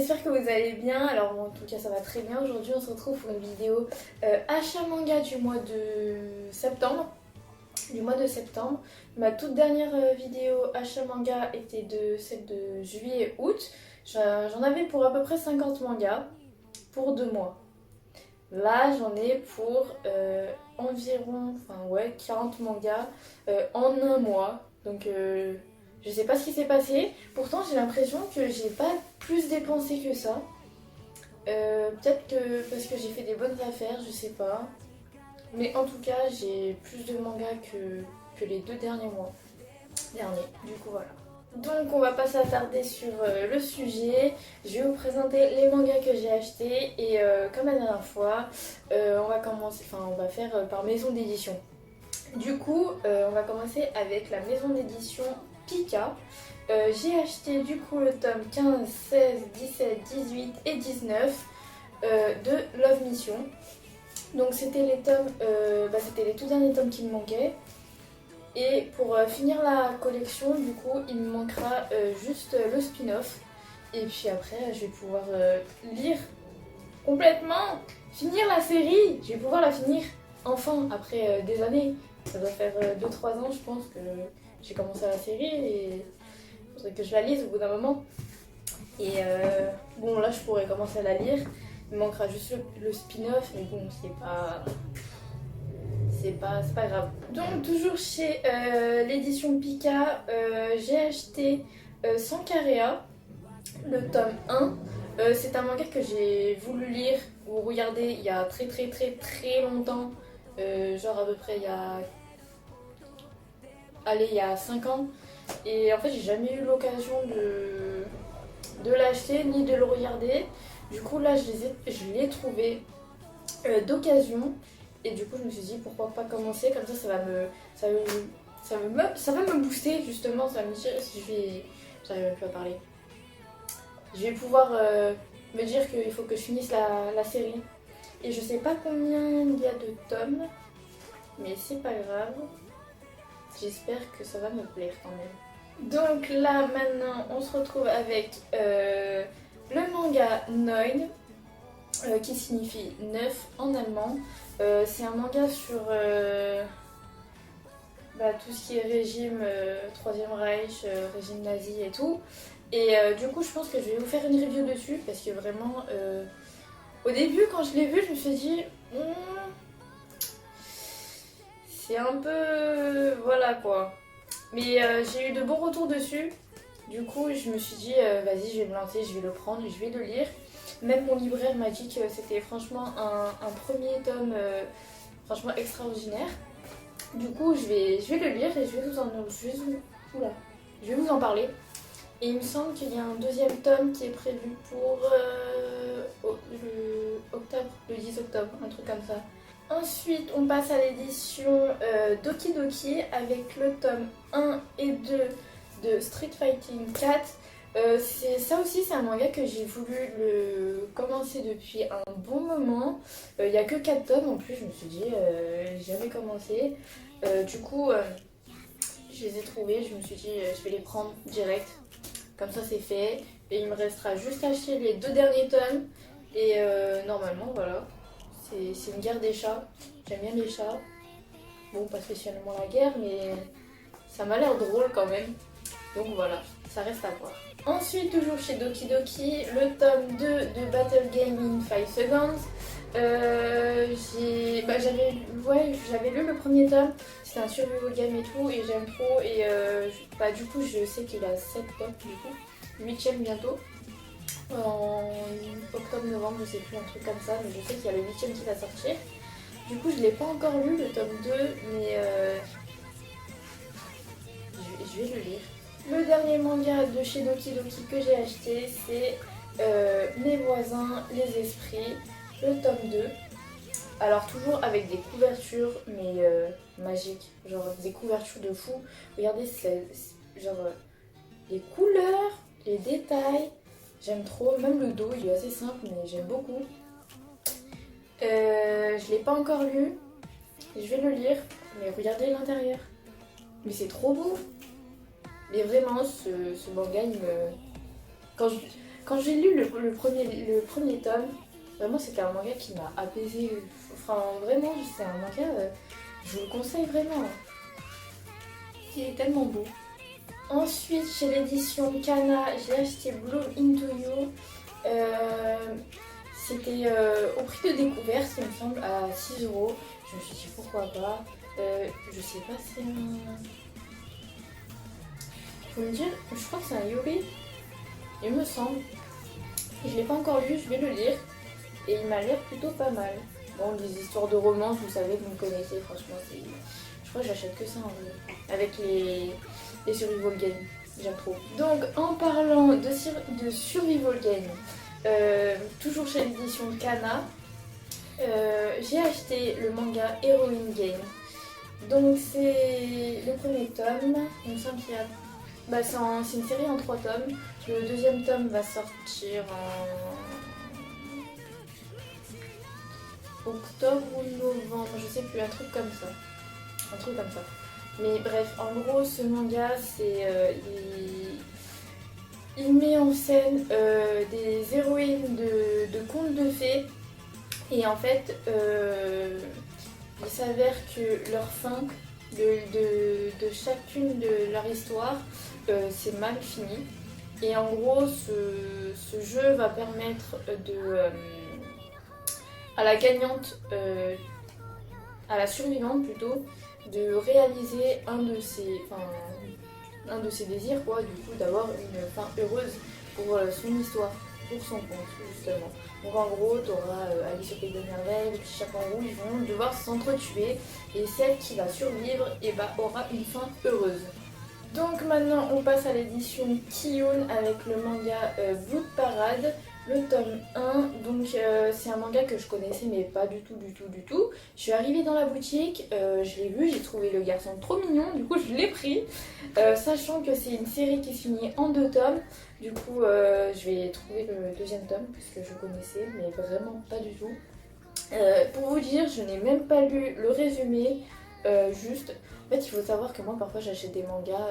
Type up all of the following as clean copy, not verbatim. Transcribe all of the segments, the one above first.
j'espère que vous allez bien. Alors en tout cas ça va très bien. Aujourd'hui on se retrouve pour une vidéo achat manga du mois de septembre. Ma toute dernière vidéo achat manga était celle de juillet-août. J'en avais pour à peu près 50 mangas pour 2 mois. Là j'en ai pour environ 40 mangas en un mois. Donc je sais pas ce qui s'est passé. Pourtant j'ai l'impression que j'ai pas plus dépensé que ça. Peut-être que parce que j'ai fait des bonnes affaires, je sais pas. Mais en tout cas j'ai plus de mangas que les 2 derniers mois. Du coup voilà. Donc on va pas s'attarder sur le sujet. Je vais vous présenter les mangas que j'ai achetés. Et comme la dernière fois, on va faire par maison d'édition. Du coup, on va commencer avec la maison d'édition Pika. J'ai acheté du coup le tome 15, 16, 17, 18 et 19 de Love Mission. Donc c'était les tomes, c'était les tout derniers tomes qui me manquaient. Et pour finir la collection, du coup, il me manquera juste le spin-off. Et puis après, je vais pouvoir lire complètement, finir la série. Je vais pouvoir la finir enfin après des années. Ça doit faire 2-3 ans, je pense, que j'ai commencé la série et il faudrait que je la lise au bout d'un moment. Et bon, là, je pourrais commencer à la lire. Il me manquera juste le spin-off, mais bon, c'est pas grave. Donc, toujours chez l'édition Pika, j'ai acheté Sankarea, le tome 1. C'est un manga que j'ai voulu lire ou regarder il y a très longtemps. Genre à peu près il y a 5 ans. Et en fait j'ai jamais eu l'occasion de l'acheter ni de le regarder. Du coup là je l'ai trouvé d'occasion. Et du coup je me suis dit pourquoi pas commencer, comme ça ça va me booster justement, ça va me dire si j'arrive même plus à parler. Je vais pouvoir me dire qu'il faut que je finisse la série. Et je sais pas combien il y a de tomes, mais c'est pas grave. J'espère que ça va me plaire quand même. Donc là maintenant on se retrouve avec le manga Neun, qui signifie 9 en allemand. C'est un manga sur tout ce qui est régime, Troisième Reich, régime nazi et tout. Et du coup je pense que je vais vous faire une review dessus parce que vraiment au début quand je l'ai vu je me suis dit c'est un peu voilà quoi. Mais j'ai eu de bons retours dessus. Du coup je me suis dit vas-y je vais me lancer, je vais le prendre, je vais le lire. Même mon libraire m'a dit que c'était franchement un premier tome franchement extraordinaire. Du coup je vais le lire et je vais vous en parler. Et il me semble qu'il y a un deuxième tome qui est prévu pour le 10 octobre, un truc comme ça. Ensuite, on passe à l'édition Doki Doki avec le tome 1 et 2 de Street Fighting 4. Ça aussi, c'est un manga que j'ai voulu commencer depuis un bon moment. Il n'y a que 4 tomes en plus, je me suis dit, j'ai jamais commencé. Du coup, je les ai trouvés, je me suis dit, je vais les prendre direct. Comme ça c'est fait et il me restera juste à acheter les 2 derniers tomes et normalement voilà, c'est une guerre des chats, j'aime bien les chats, bon pas spécialement la guerre mais ça m'a l'air drôle quand même, donc voilà, ça reste à voir. Ensuite toujours chez Doki Doki, le tome 2 de Battle Game in 5 Seconds. J'avais lu le premier tome, c'était un survival game et tout, et j'aime trop, et du coup je sais qu'il a 7 tomes du coup, 8ème bientôt, en octobre-novembre, je sais plus, un truc comme ça, mais je sais qu'il y a le 8ème qui va sortir. Du coup je l'ai pas encore lu le tome 2, mais je vais le lire. Le dernier manga de chez Doki Doki que j'ai acheté, c'est Mes voisins, les esprits, le tome 2. Alors toujours avec des couvertures mais magiques, genre des couvertures de fou. Regardez, les couleurs, les détails, j'aime trop. Même le dos, il est assez simple mais j'aime beaucoup. Je l'ai pas encore lu, je vais le lire, mais regardez l'intérieur. Mais c'est trop beau. Mais vraiment, ce manga, Quand j'ai lu le premier tome, vraiment c'était un manga qui m'a apaisé. Enfin vraiment c'est un manga, je vous le conseille vraiment. Il est tellement beau. Ensuite chez l'édition Kana, j'ai acheté Bloom Into You. C'était au prix de découverte il me semble à 6 euros. Je me suis dit pourquoi pas. Je sais pas si c'est un... Faut me dire, je crois que c'est un Yuri. Il me semble. Je l'ai pas encore lu, je vais le lire. Et il m'a l'air plutôt pas mal. Bon, des histoires de romance, vous savez, vous me connaissez, franchement, c'est... Je crois que j'achète que ça en vrai. Avec les survival games, j'aime trop. Donc, en parlant de survival game, toujours chez l'édition Kana, j'ai acheté le manga Heroine Game. Donc, c'est le premier tome. Il me semble qu'il y a... c'est une série en 3 tomes. Le deuxième tome va sortir en octobre ou novembre, je sais plus, un truc comme ça. Mais bref, en gros, ce manga, c'est il met en scène des héroïnes de contes de fées. Et en fait, il s'avère que leur fin de chacune de leur histoire, c'est mal fini. Et en gros, ce jeu va permettre à la gagnante, à la survivante plutôt, de réaliser un de ses désirs, quoi, du coup d'avoir une fin heureuse pour son histoire, pour son compte justement. Donc en gros, t'auras Alice au Pays des Merveilles, le petit chaperon rouge, ils vont devoir s'entretuer et celle qui va survivre aura une fin heureuse. Donc maintenant on passe à l'édition Kiyun avec le manga Blood Parade, le tome 1. Donc c'est un manga que je connaissais mais pas du tout. Je suis arrivée dans la boutique, je l'ai vu, j'ai trouvé le garçon trop mignon, du coup je l'ai pris. Sachant que c'est une série qui se finit en 2 tomes, du coup je vais trouver le deuxième tome parce que je connaissais mais vraiment pas du tout. Pour vous dire, je n'ai même pas lu le résumé, juste... En fait, il faut savoir que moi, parfois, j'achète des mangas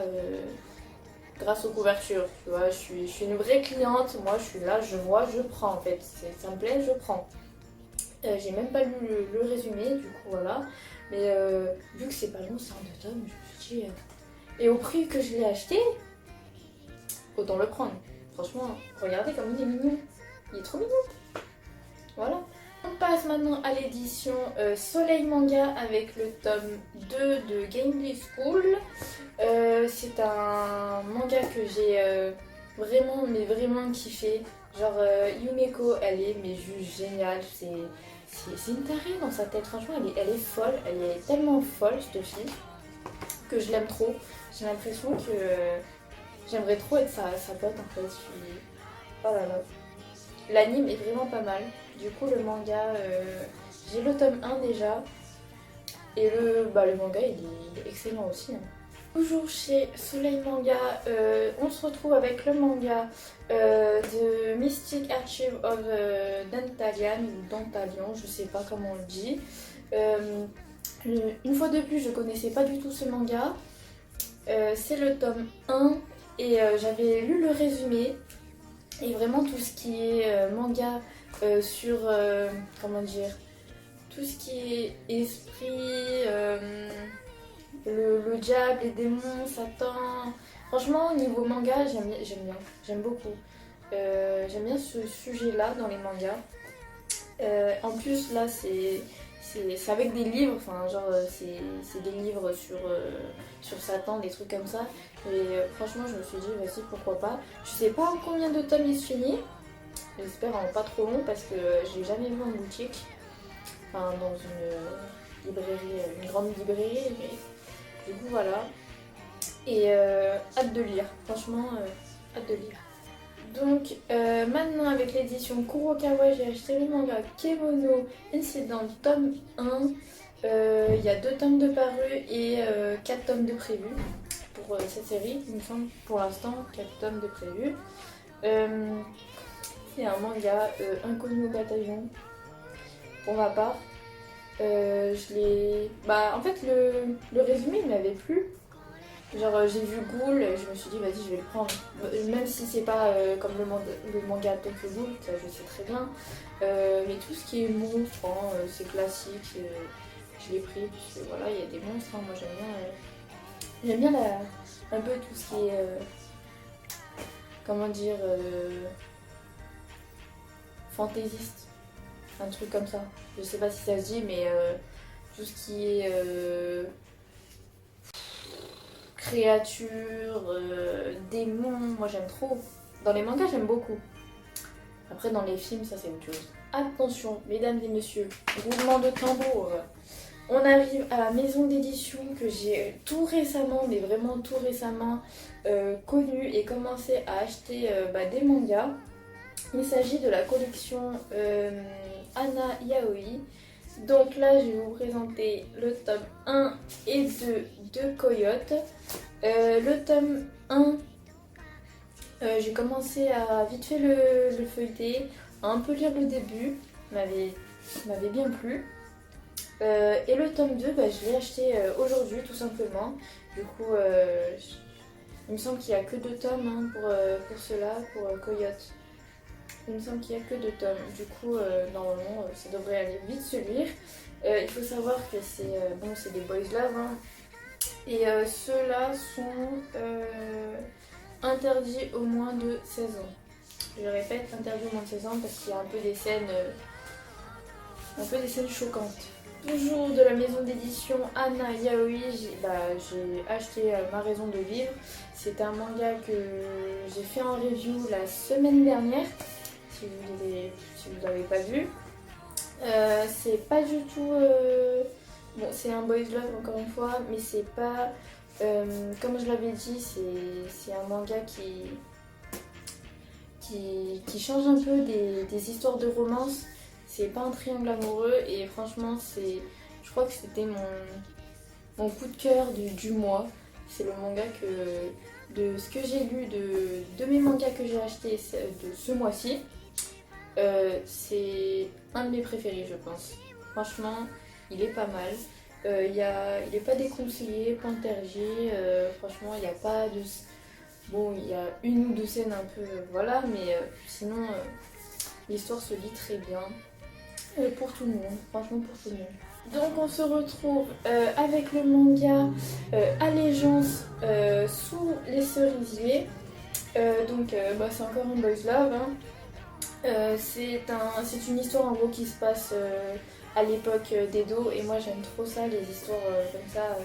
grâce aux couvertures. Tu vois, je suis une vraie cliente. Moi, je suis là, je vois, je prends. En fait, ça me plaît, je prends. J'ai même pas lu le résumé, du coup, voilà. Mais vu que c'est pas long, c'est en 2 tomes, je me suis dit... Et au prix que je l'ai acheté, autant le prendre. Franchement, regardez comme il est mignon. Il est trop mignon. Voilà. On passe maintenant à l'édition Soleil Manga avec le tome 2 de Gamely School. C'est un manga que j'ai vraiment kiffé. Genre Yumeko, elle est mais juste géniale. C'est une tarée dans sa tête, franchement elle est folle. Elle est tellement folle cette fille que je l'aime trop. J'ai l'impression que j'aimerais trop être sa pote en fait. Oh là là. L'anime est vraiment pas mal. Du coup le manga, j'ai le tome 1 déjà. Et le manga il est excellent aussi. Hein. Toujours chez Soleil Manga, on se retrouve avec le manga de Mystic Archive of Dantalian ou Dantalion, je sais pas comment on le dit. Une fois de plus, je connaissais pas du tout ce manga. C'est le tome 1 et j'avais lu le résumé. Et vraiment tout ce qui est manga sur, comment dire, tout ce qui est esprit, le diable, les démons, Satan. Franchement, niveau manga, j'aime beaucoup. J'aime bien ce sujet-là dans les mangas. En plus, là, c'est avec des livres, enfin, genre, c'est des livres sur Satan, des trucs comme ça. Et franchement, je me suis dit, vas-y, pourquoi pas. Je sais pas en combien de tomes il se finit. J'espère en pas trop long parce que je l'ai jamais vu en boutique. Enfin, dans une librairie, une grande librairie. Mais du coup, voilà. Et hâte de lire. Franchement, hâte de lire. Donc maintenant avec l'édition Kurokawa, j'ai acheté le manga Kemono Incident tome 1. Il y a 2 tomes de parus et 4 tomes de prévus pour cette série. Il me semble pour l'instant 4 tomes de prévus. C'est un manga inconnu au bataillon pour ma part. En fait le résumé il m'avait plu. Genre j'ai vu Ghoul, je me suis dit vas-y je vais le prendre. Même si c'est pas comme le manga Tokyo Ghoul, ça je sais très bien. Mais tout ce qui est monstre, hein, c'est classique, je l'ai pris parce que voilà, il y a des monstres, hein, moi j'aime bien un peu tout ce qui est comment dire fantaisiste. Un truc comme ça. Je sais pas si ça se dit mais tout ce qui est créatures, démons, moi j'aime trop. Dans les mangas j'aime beaucoup. Après dans les films ça c'est autre chose. Attention mesdames et messieurs, roulement de tambour. On arrive à la maison d'édition que j'ai tout récemment, mais vraiment tout récemment connue et commencé à acheter des mangas. Il s'agit de la collection Anna Yaoi. Donc là, je vais vous présenter le tome 1 et 2 de Coyote. Le tome 1, j'ai commencé à vite fait le feuilleter, à un peu lire le début, m'avait bien plu. Et le tome 2, je l'ai acheté aujourd'hui tout simplement. Du coup, il me semble qu'il n'y a que 2 tomes hein, pour cela, pour Coyote. Il me semble qu'il n'y a que 2 tomes. Du coup, normalement, ça devrait aller vite se lire. Il faut savoir que c'est des boys love. Hein. Et ceux-là sont interdits au moins de 16 ans. Je répète, interdits au moins de 16 ans parce qu'il y a un peu des scènes choquantes. Toujours de la maison d'édition Anna Yaoi, j'ai acheté Ma raison de vivre. C'est un manga que j'ai fait en review la semaine dernière. Si vous l'avez pas vu, c'est pas du tout. Bon, c'est un boys love encore une fois, mais c'est pas. Comme je l'avais dit, c'est un manga qui change un peu des histoires de romance. C'est pas un triangle amoureux et franchement, je crois que c'était mon coup de cœur du mois. C'est le manga de ce que j'ai lu de mes mangas que j'ai achetés de ce mois-ci. C'est un de mes préférés je pense. Franchement, il est pas mal. Il est pas déconseillé, point tergé. Franchement, il n'y a pas de... Bon, il y a une ou deux scènes un peu... voilà, mais sinon, l'histoire se lit très bien. Pour tout le monde, franchement pour tout le monde. Donc on se retrouve avec le manga Allégeance sous les cerisiers. C'est encore un boys love. Hein. C'est une histoire en gros qui se passe à l'époque d'Edo et moi j'aime trop ça, les histoires comme ça,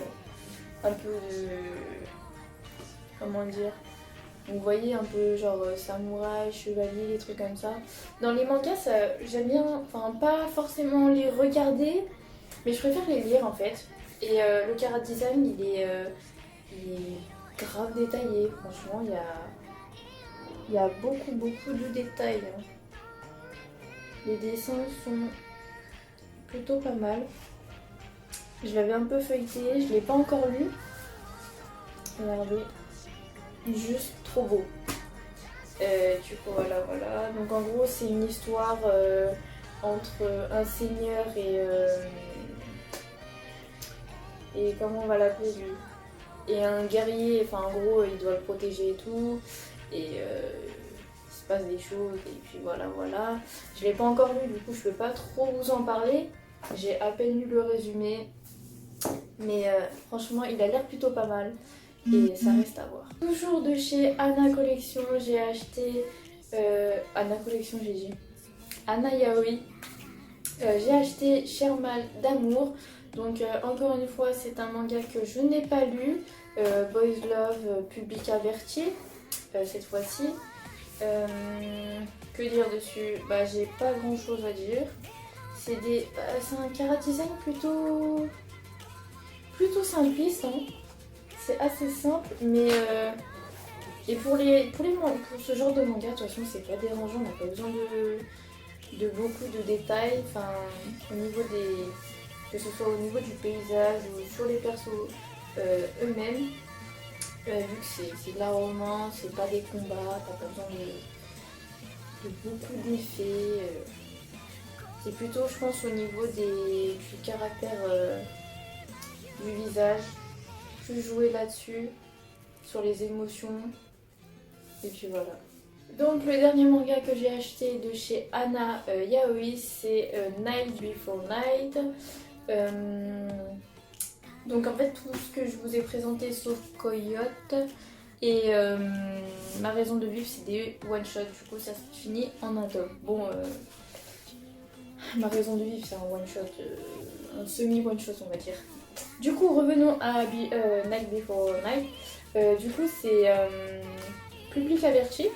un peu de... comment dire, vous voyez un peu genre samouraï, chevalier, des trucs comme ça. Dans les mangas, j'aime bien, enfin pas forcément les regarder, mais je préfère les lire en fait. Et le chara design, il est grave détaillé, franchement, il y a beaucoup de détails. Hein. Les dessins sont plutôt pas mal. Je l'avais un peu feuilleté, je l'ai pas encore lu. Regardez. Juste trop beau. Du coup voilà. Donc en gros c'est une histoire entre un seigneur et comment on va l'appeler lui, et un guerrier. Enfin en gros il doit le protéger et tout. Et il se passe des choses et puis voilà. Je l'ai pas encore lu, du coup je peux pas trop vous en parler. J'ai à peine lu le résumé. Mais franchement il a l'air plutôt pas mal. Et ça reste à voir. Toujours de chez Anna Collection, j'ai acheté... Anna Collection, j'ai dit. Anna Yaoi. J'ai acheté Cher Mal d'amour. Donc encore une fois, c'est un manga que je n'ai pas lu. Boys Love, public averti. Cette fois-ci. Que dire dessus? J'ai pas grand chose à dire. C'est un chara design plutôt simpliste. Hein. C'est assez simple, mais et pour ce genre de manga, de toute façon, c'est pas dérangeant, on n'a pas besoin de beaucoup de détails, enfin, au niveau que ce soit au niveau du paysage ou sur les persos eux-mêmes, vu que c'est de la romance, c'est pas des combats, t'as pas besoin de beaucoup d'effets. C'est plutôt, je pense, au niveau du caractère du visage. Jouer là-dessus, sur les émotions. Et puis voilà. Donc le dernier manga que j'ai acheté de chez Hana Yaoi, c'est Night Before Night. Donc en fait tout ce que je vous ai présenté sauf Coyote et ma raison de vivre, c'est des one shot. Du coup ça se finit en un tome. Bon, ma raison de vivre c'est un one shot, un semi one shot on va dire. Du coup revenons à Night Before Night. Du coup c'est public averti.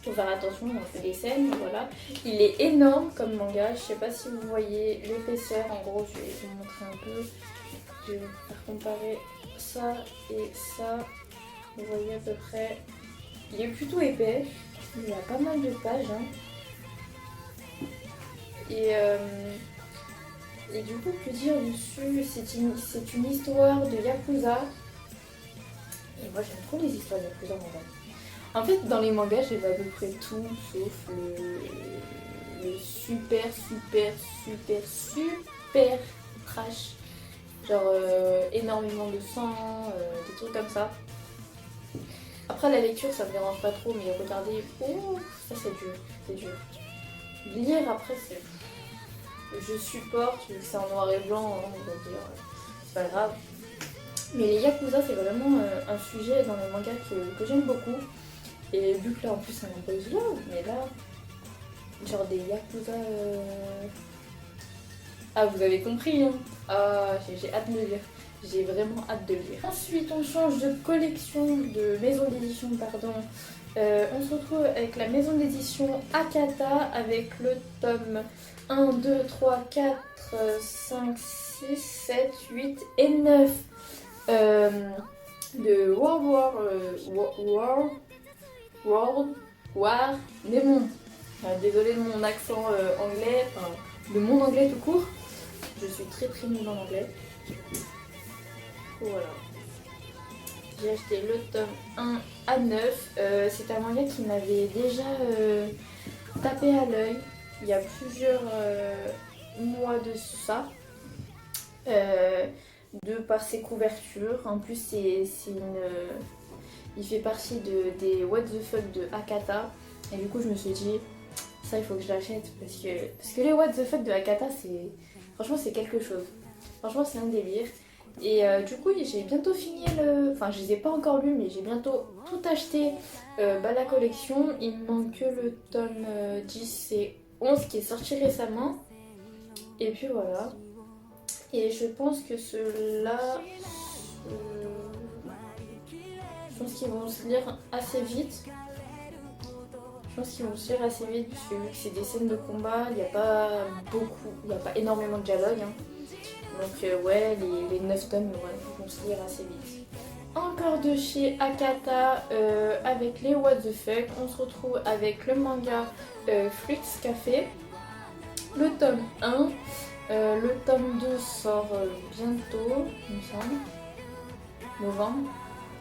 Faut faire attention, on fait des scènes, voilà. Il est énorme comme manga, je sais pas si vous voyez l'épaisseur, en gros je vais vous montrer un peu. Je vais vous faire comparer ça et ça. Vous voyez à peu près. Il est plutôt épais, il y a pas mal de pages. Hein. Et du coup, que dire dessus, c'est une histoire de Yakuza. Et moi j'aime trop les histoires de Yakuza en manga. En fait, dans les mangas, j'ai à peu près tout, sauf le super trash. Genre énormément de sang, des trucs comme ça. Après, la lecture, ça me dérange pas trop, mais regarder, oh, ça c'est dur. Lire, après, je supporte, vu que c'est en noir et blanc, hein, on va dire, c'est pas grave. Mais les Yakuza, c'est vraiment un sujet dans les mangas que j'aime beaucoup. Et vu que là en plus c'est un boys love, mais là, genre des Yakuza... Ah vous avez compris hein. Ah j'ai hâte de le lire, j'ai vraiment hâte de le lire. Ensuite on change de collection, de maison d'édition pardon. On se retrouve avec la maison d'édition Akata avec le tome 1, 2, 3, 4, 5, 6, 7, 8 et 9 de World War Demon. Désolée de mon accent anglais, enfin de mon anglais tout court. Je suis très nulle en anglais. Voilà. J'ai acheté le tome 1 à 9. C'est un manga qui m'avait déjà tapé à l'œil il y a plusieurs mois de ça. De par ses couvertures. En plus il fait partie des What the fuck de Akata. Et du coup je me suis dit ça il faut que je l'achète parce que les What the fuck de Akata franchement c'est quelque chose. Franchement c'est un délire. Et du coup j'ai bientôt fini enfin je les ai pas encore lus mais j'ai bientôt tout acheté la collection. Il me manque que le tome 10 et 11 qui est sorti récemment. Et puis voilà. Et je pense que ceux-là, je pense qu'ils vont se lire assez vite. Parce que vu que c'est des scènes de combat, il n'y a pas énormément de dialogue. Hein. Donc ouais, les 9 tomes vont se lire assez vite. Encore de chez Akata avec les What the fuck, on se retrouve avec le manga Flix Café, le tome 1. Le tome 2 sort bientôt, il me semble. Novembre.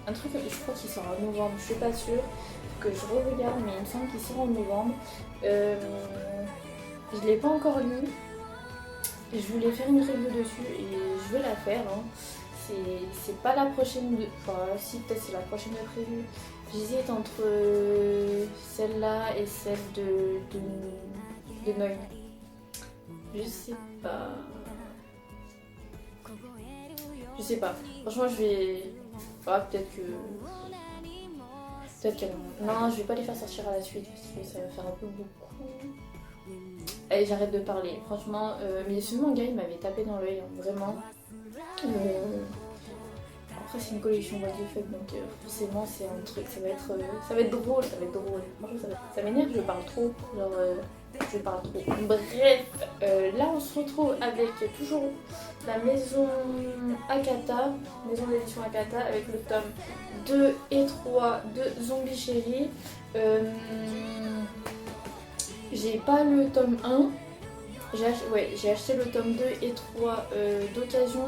Un truc, je crois qu'il sort en novembre, je suis pas sûre. Faut que je regarde, mais il me semble qu'il sort en novembre. Je l'ai pas encore lu. Je voulais faire une review dessus et je vais la faire. Hein. C'est pas la prochaine. Enfin, si, peut-être c'est la prochaine de prévue. J'hésite entre celle-là et celle de Noël. Je sais pas. Je sais pas. Franchement, je vais. Ah, peut-être que. Non, je vais pas les faire sortir à la suite parce que ça va faire un peu beaucoup. Allez, j'arrête de parler. Franchement, mais ce manga il m'avait tapé dans l'œil, hein, vraiment. Après, c'est une collection What the fuck, donc forcément, c'est un truc. Ça va être drôle, ça va être drôle. Franchement, ça m'énerve, je parle trop. Genre. Je parle trop. Bref, là on se retrouve avec toujours la maison Akata, maison d'édition Akata, avec le tome 2 et 3 de Zombie Chéri. J'ai pas le tome 1, j'ai acheté le tome 2 et 3 d'occasion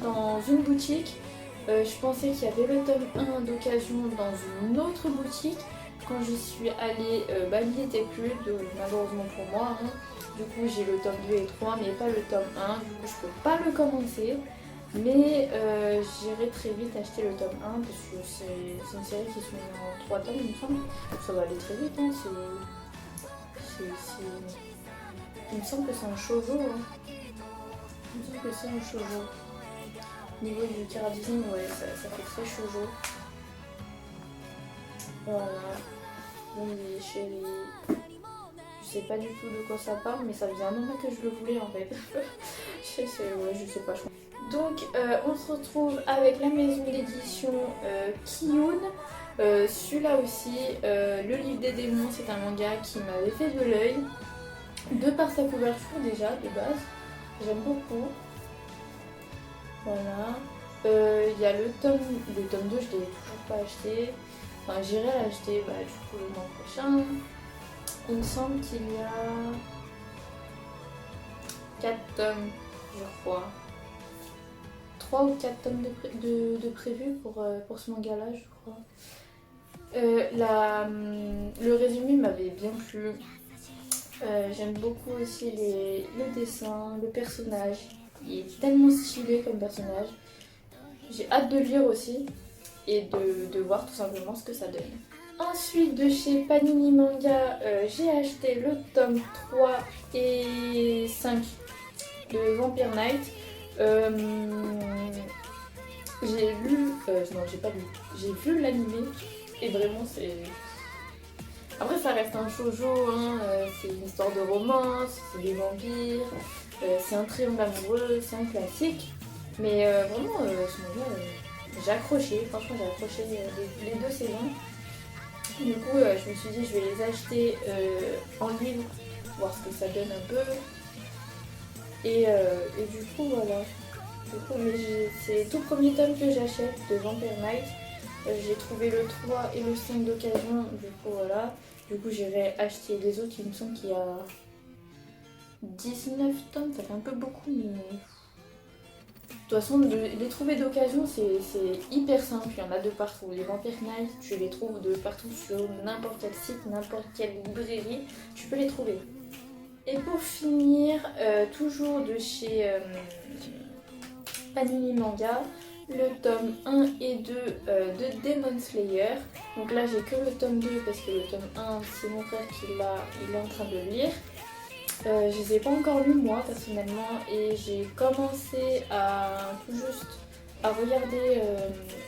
dans une boutique. Je pensais qu'il y avait le tome 1 d'occasion dans une autre boutique. Quand je suis allée, il n'y était plus, malheureusement pour moi. Hein. Du coup, j'ai le tome 2 et 3, mais pas le tome 1. Du coup, je peux pas le commencer. Mais j'irai très vite acheter le tome 1 parce que c'est une série qui se met en 3 tomes, il me semble. Ça va aller très vite, hein. Il me semble que c'est un shoujo. Hein. Il me semble que c'est un shoujo. Au niveau du chara design, ouais, ça fait très shoujo. Voilà. Donc les chéris. Je sais pas du tout de quoi ça parle, mais ça faisait un moment que je le voulais en fait. je sais pas. Donc on se retrouve avec la maison d'édition Kiyun. Celui-là aussi, le livre des démons, c'est un manga qui m'avait fait de l'œil. De par sa couverture déjà, de base. J'aime beaucoup. Voilà. Il y a le tome 2, je ne l'ai toujours pas acheté. Enfin, j'irai l'acheter du coup le mois prochain. Il me semble qu'il y a 4 tomes, je crois. 3 ou 4 tomes de prévus pour ce manga-là, je crois. Le résumé m'avait bien plu. J'aime beaucoup aussi le dessin, le personnage. Il est tellement stylé comme personnage. J'ai hâte de lire aussi et de voir tout simplement ce que ça donne. Ensuite, de chez Panini Manga, j'ai acheté le tome 3 et 5 de Vampire Knight. J'ai lu... non, j'ai pas lu. J'ai vu l'animé et vraiment c'est... Après ça reste un shoujo, hein, c'est une histoire de romance, c'est des vampires, c'est un triangle amoureux, c'est un classique. Mais vraiment, ce manga, j'ai accroché, franchement j'ai accroché les 2 saisons. Du coup, je me suis dit je vais les acheter en livre, voir ce que ça donne un peu. Et du coup, voilà. Mais c'est le tout premier tome que j'achète de Vampire Knight. J'ai trouvé le 3 et le 5 d'occasion, du coup voilà. Du coup j'irai acheter les autres, il me semble qu'il y a 19 tomes, ça fait un peu beaucoup mais... De toute façon, les trouver d'occasion c'est hyper simple, il y en a de partout. Les Vampire Knight, tu les trouves de partout sur n'importe quel site, n'importe quelle librairie, tu peux les trouver. Et pour finir, toujours de chez Panini Manga, le tome 1 et 2 de Demon Slayer. Donc là j'ai que le tome 2 parce que le tome 1 c'est mon frère qui l'a, il est en train de le lire. Je les ai pas encore lus moi personnellement et j'ai commencé à tout juste à regarder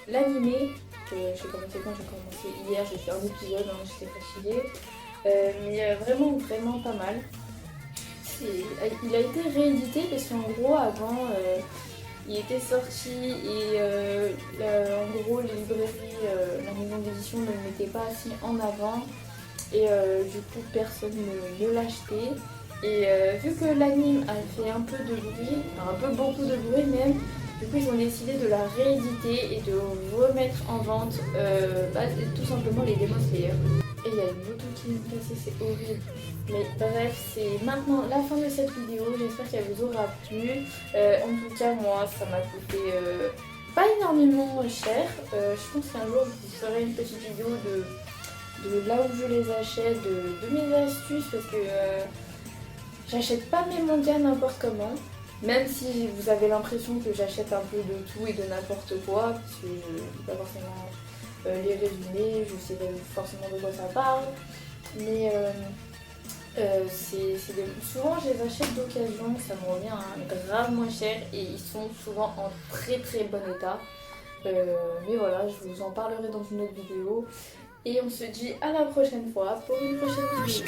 l'animé. J'ai commencé quand j'ai commencé hier, j'ai fait un épisode, hein, j'étais fatiguée. Mais vraiment pas mal. Il a été réédité parce qu'en gros avant il était sorti et en gros les librairies, la maison d'édition ne le mettait pas assez en avant et du coup personne ne l'achetait. Et vu que l'anime a fait un peu de bruit, un peu beaucoup de bruit même, du coup ils ont décidé de la rééditer et de remettre en vente tout simplement les Demon Slayer. Et il y a une moto qui me passait, c'est horrible. Mais bref, c'est maintenant la fin de cette vidéo. J'espère qu'elle vous aura plu. En tout cas, moi, ça m'a coûté pas énormément cher. Je pense qu'un jour, je vous ferai une petite vidéo de là où je les achète, de mes astuces, parce que j'achète pas mes mangas n'importe comment. Même si vous avez l'impression que j'achète un peu de tout et de n'importe quoi, parce que je ne dis pas forcément... les résumés, je sais forcément de quoi ça parle, mais souvent je les achète d'occasion, ça me revient grave moins cher et ils sont souvent en très bon état. Mais voilà, je vous en parlerai dans une autre vidéo et on se dit à la prochaine fois pour une prochaine vidéo.